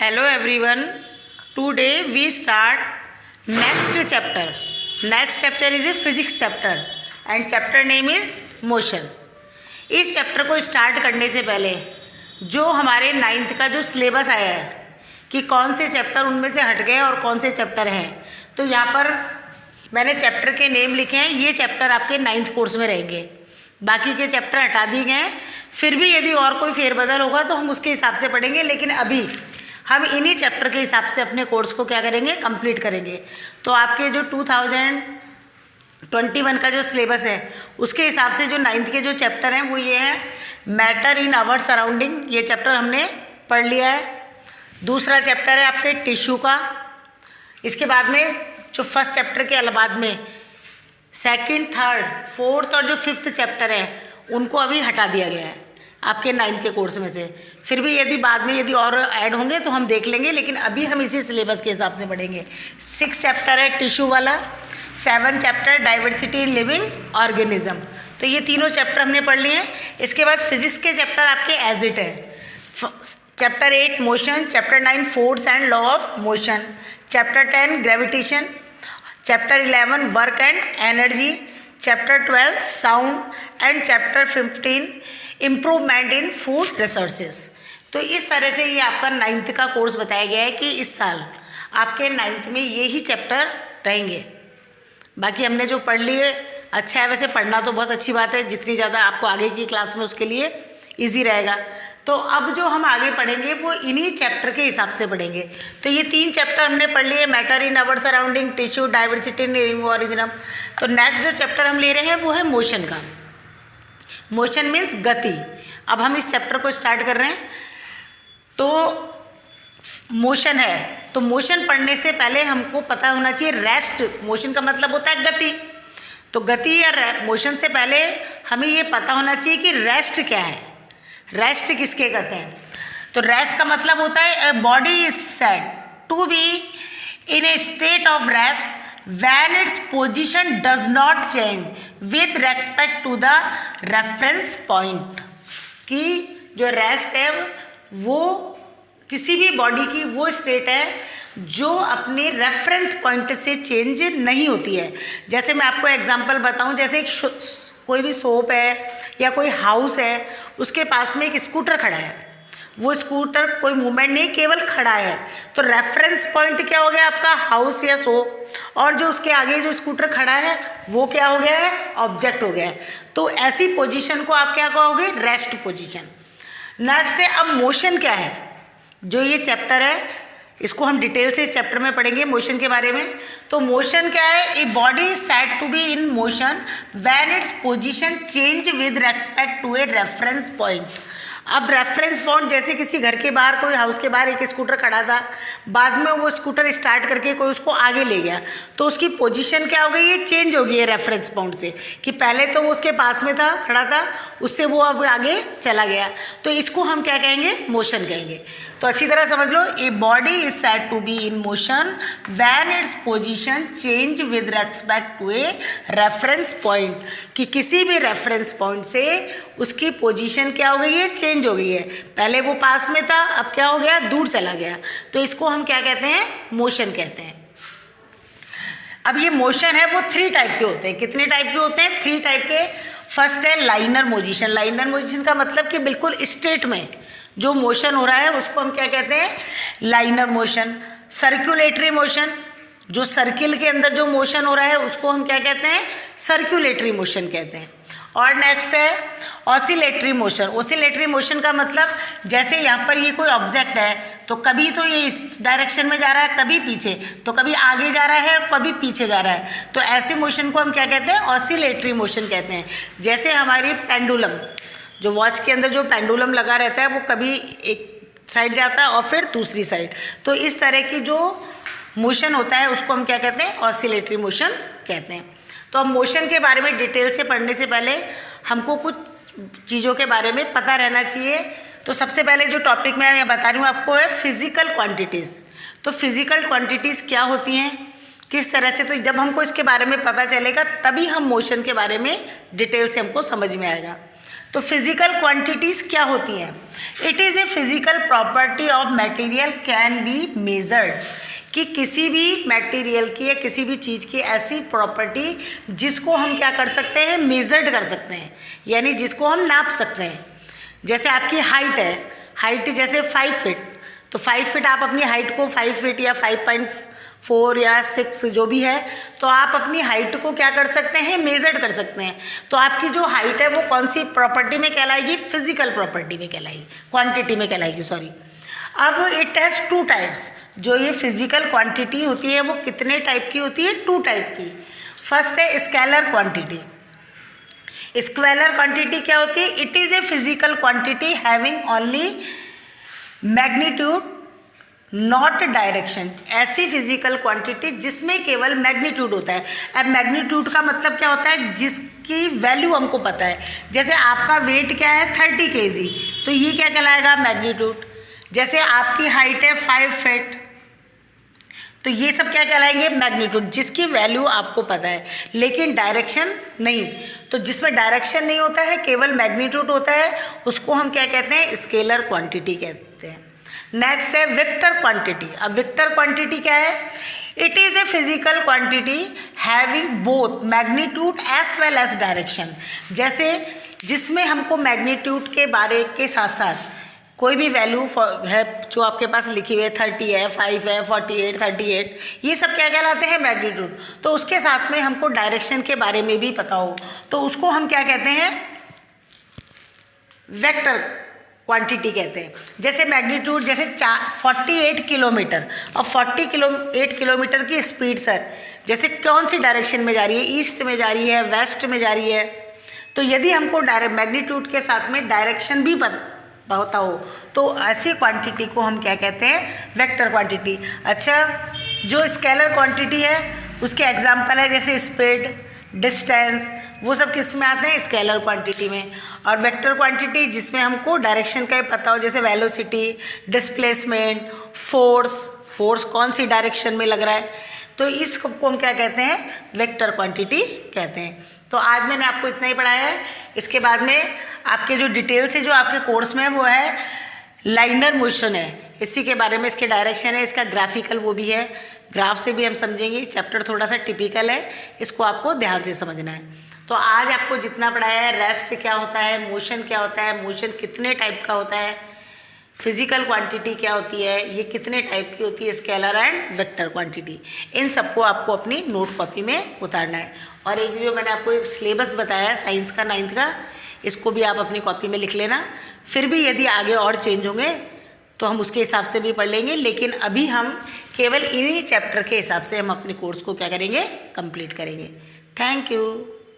Hello everyone. Today we start next chapter. Next chapter is a physics chapter and chapter name is motion. इस chapter को start करने से पहले जो हमारे 9th का जो सिलेबस आया है कि कौन से चैप्टर उनमें से हट गए और कौन से चैप्टर हैं, तो यहाँ पर मैंने चैप्टर के नेम लिखे हैं। ये चैप्टर आपके 9th कोर्स में रहेंगे, बाकी के चैप्टर हटा दिए गए हैं। फिर भी यदि और कोई फेरबदल होगा तो हम उसके हिसाब से पढ़ेंगे, लेकिन अभी हम इन्हीं चैप्टर के हिसाब से अपने कोर्स को क्या करेंगे, कंप्लीट करेंगे। तो आपके जो 2021 का जो सिलेबस है उसके हिसाब से जो 9th के जो चैप्टर हैं वो ये हैं, मैटर इन आवर सराउंडिंग, ये चैप्टर हमने पढ़ लिया है। दूसरा चैप्टर है आपके टिश्यू का। इसके बाद में जो फर्स्ट चैप्टर के बाद में सेकंड, थर्ड, फोर्थ और जो 5th चैप्टर है उनको अभी हटा दिया गया है आपके 9th के कोर्स में से। फिर भी यदि बाद में यदि और ऐड होंगे तो हम देख लेंगे, लेकिन अभी हम इसी सिलेबस के हिसाब से पढ़ेंगे। 6 चैप्टर है टिश्यू वाला, 7 chapter diversity in living organism. तो ये तीनों चैप्टर हमने पढ़ लिए हैं। इसके बाद फिजिक्स के चैप्टर आपके एज इट है। Chapter 8 motion, chapter 9 force and law of motion, chapter 10 gravitation, chapter 11 work and energy, chapter 12 sound and chapter 15 improvement in food resources. तो इस तरह से ये आपका 9th का कोर्स बताया गया है कि इस साल आपके 9th में ये ही चैप्टर रहेंगे। बाकी हमने जो पढ़ लिए अच्छा है, वैसे पढ़ना तो बहुत अच्छी बात है, जितनी ज़्यादा आपको आगे की क्लास में उसके लिए ईजी रहेगा। तो अब जो हम आगे पढ़ेंगे वो इन्हीं चैप्टर के हिसाब से पढ़ेंगे। तो ये 3 चैप्टर हमने पढ़ लिए, matter in our surrounding, tissue, diversity in living organism. तो नेक्स्ट जो चैप्टर हम ले रहे हैं वो है मोशन का। मोशन मीन्स गति। अब हम इस चैप्टर को स्टार्ट कर रहे हैं। तो मोशन है, तो मोशन पढ़ने से पहले हमको पता होना चाहिए रेस्ट। मोशन का मतलब होता है गति। तो गति या मोशन से पहले हमें ये पता होना चाहिए कि रेस्ट क्या है, रेस्ट किसके कहते हैं। तो रेस्ट का मतलब होता है body is said to be in a state of rest when its position does not change with respect to the reference point। कि जो रेस्ट है वो किसी भी बॉडी की वो स्टेट है जो अपने रेफरेंस पॉइंट से चेंज नहीं होती है। जैसे मैं आपको एग्जांपल बताऊं, जैसे एक कोई भी शॉप है या कोई हाउस है, उसके पास में एक स्कूटर खड़ा है, वो स्कूटर कोई मूवमेंट नहीं, केवल खड़ा है। तो रेफरेंस पॉइंट क्या हो गया आपका, हाउस या शॉप, और जो उसके आगे जो स्कूटर खड़ा है वो क्या हो गया है, ऑब्जेक्ट हो गया है। तो ऐसी पोजीशन को आप क्या कहोगे, रेस्ट पोजीशन। नेक्स्ट है अब मोशन क्या है। जो ये चैप्टर है इसको हम डिटेल से इस चैप्टर में पढ़ेंगे मोशन के बारे में। तो मोशन क्या है, a body is said to be in motion when its position change with respect to a reference point. अब रेफरेंस पॉइंट, जैसे किसी घर के बाहर, कोई हाउस के बाहर एक स्कूटर खड़ा था, बाद में वो स्कूटर स्टार्ट करके कोई उसको आगे ले गया, तो उसकी पोजीशन क्या हो गई है, चेंज हो गई है रेफरेंस पॉइंट से। कि पहले तो वो उसके पास में था, खड़ा था, उससे वो अब आगे चला गया। तो इसको हम क्या कहेंगे, मोशन कहेंगे। तो अच्छी तरह समझ लो, a body is said to be in motion when its position change with respect to a reference point. कि किसी भी रेफरेंस पॉइंट से उसकी पोजीशन क्या हो गई है, चेंज हो गई है। पहले वो पास में था, अब क्या हो गया, दूर चला गया। तो इसको हम क्या कहते हैं, मोशन कहते हैं। अब ये मोशन है वो 3 टाइप के होते हैं। कितने टाइप के होते हैं, 3 टाइप के। फर्स्ट है लाइनर मोजिशन। लाइनर मोजिशन का मतलब कि बिल्कुल स्ट्रेट में जो मोशन हो रहा है उसको हम क्या कहते हैं, लाइनर मोशन। सर्कुलेटरी मोशन, जो सर्किल के अंदर जो मोशन हो रहा है उसको हम क्या कहते हैं, सर्कुलेटरी मोशन कहते हैं। और नेक्स्ट है ऑसिलेटरी मोशन। ऑसिलेटरी मोशन का मतलब जैसे यहाँ पर ये कोई ऑब्जेक्ट है, तो कभी तो ये इस डायरेक्शन में जा रहा है, कभी पीछे, तो कभी आगे जा रहा है, कभी पीछे जा रहा है। तो ऐसे मोशन को हम क्या कहते हैं, ऑसिलेटरी मोशन कहते हैं। जैसे हमारी पेंडुलम, जो वॉच के अंदर जो पेंडुलम लगा रहता है वो कभी एक साइड जाता है और फिर दूसरी साइड। तो इस तरह की जो मोशन होता है उसको हम क्या कहते हैं, ऑसिलेटरी मोशन कहते हैं। तो अब मोशन के बारे में डिटेल से पढ़ने से पहले हमको कुछ चीज़ों के बारे में पता रहना चाहिए। तो सबसे पहले जो टॉपिक मैं बता रही हूँ आपको है फिजिकल क्वांटिटीज़। तो फिजिकल क्वांटिटीज़ क्या होती हैं, किस तरह से, तो जब हमको इसके बारे में पता चलेगा तभी हम मोशन के बारे में डिटेल से हमको समझ में आएगा। तो फिजिकल क्वांटिटीज़ क्या होती हैं? It is a physical property of material can be measured, कि किसी भी मटेरियल की या किसी भी चीज़ की ऐसी प्रॉपर्टी जिसको हम क्या कर सकते हैं, मेजर्ड कर सकते हैं, यानी जिसको हम नाप सकते हैं। जैसे आपकी हाइट है, हाइट जैसे 5 फीट, तो 5 फीट आप अपनी हाइट को 5 फीट या 5.4 या 6 जो भी है, तो आप अपनी हाइट को क्या कर सकते हैं, मेजर कर सकते हैं। तो आपकी जो हाइट है वो कौन सी प्रॉपर्टी में कहलाएगी, फिजिकल प्रॉपर्टी में कहलाएगी, क्वांटिटी में कहलाएगी, सॉरी। अब इट हैज़ 2 टाइप्स, जो ये फिजिकल क्वांटिटी होती है वो कितने टाइप की होती है, 2 टाइप की। फर्स्ट है स्केलर क्वांटिटी। स्केलर क्वांटिटी क्या होती है? It is a physical quantity having only magnitude not direction. ऐसी फिजिकल क्वांटिटी जिसमें केवल मैग्नीट्यूड होता है। अब मैग्नीट्यूड का मतलब क्या होता है, जिसकी वैल्यू हमको पता है। जैसे आपका वेट क्या है 30 kg, तो ये क्या कहलाएगा, मैग्नीट्यूड। जैसे आपकी हाइट है 5 फीट, तो ये सब क्या कहलाएंगे, मैग्नीट्यूड, जिसकी वैल्यू आपको पता है लेकिन डायरेक्शन नहीं। तो जिसमें डायरेक्शन नहीं होता है, केवल मैग्नीट्यूड होता है, उसको हम क्या कहते हैं, स्केलर क्वांटिटी कहते हैं। नेक्स्ट है वेक्टर क्वांटिटी। अब वेक्टर क्वांटिटी क्या है? It is a physical quantity having both magnitude as well as direction. जैसे जिसमें हमको मैग्नीट्यूड के बारे के साथ साथ कोई भी वैल्यू है जो आपके पास लिखी हुई है, 30 है, 5 है, 48, 38, ये सब क्या कहलाते हैं, मैग्नीट्यूड। तो उसके साथ में हमको डायरेक्शन के बारे में भी पता हो, तो उसको हम क्या कहते हैं, वेक्टर क्वांटिटी कहते हैं। जैसे मैग्नीट्यूड, जैसे 48 किलोमीटर, और 48 किलोमीटर की स्पीड सर, जैसे कौन सी डायरेक्शन में जा रही है, ईस्ट में जा रही है, वेस्ट में जा रही है। तो यदि हमको डायरेक्ट मैग्नीट्यूड के साथ में डायरेक्शन भी होता हो, तो ऐसी क्वांटिटी को हम क्या कहते हैं, वेक्टर क्वांटिटी। अच्छा, जो स्केलर क्वांटिटी है उसके एग्जांपल है जैसे स्पीड, डिस्टेंस, वो सब किस में आते हैं, स्केलर क्वांटिटी में। और वेक्टर क्वांटिटी जिसमें हमको डायरेक्शन का ही पता हो, जैसे वेलोसिटी, डिस्प्लेसमेंट, फोर्स कौन सी डायरेक्शन में लग रहा है, तो इसको हम क्या कहते हैं, वेक्टर क्वांटिटी कहते हैं। तो आज मैंने आपको इतना ही पढ़ाया है। इसके बाद में आपके जो डिटेल्स है जो आपके कोर्स में है वो है लाइनर मोशन है, इसी के बारे में, इसके डायरेक्शन है, इसका ग्राफिकल वो भी है, ग्राफ से भी हम समझेंगे। चैप्टर थोड़ा सा टिपिकल है, इसको आपको ध्यान से समझना है। तो आज आपको जितना पढ़ाया है, रेस्ट क्या होता है, मोशन क्या होता है, मोशन कितने टाइप का होता है, फिजिकल क्वांटिटी क्या होती है, ये कितने टाइप की होती है, स्केलर एंड वेक्टर क्वांटिटी, इन सबको आपको अपनी नोट कॉपी में उतारना है। और एक जो मैंने आपको एक सिलेबस बताया है साइंस का 9th का, इसको भी आप अपनी कॉपी में लिख लेना। फिर भी यदि आगे और चेंज होंगे तो हम उसके हिसाब से भी पढ़ लेंगे, लेकिन अभी हम केवल इन्हीं चैप्टर के हिसाब से हम अपने कोर्स को क्या करेंगे, कंप्लीट करेंगे। Thank you.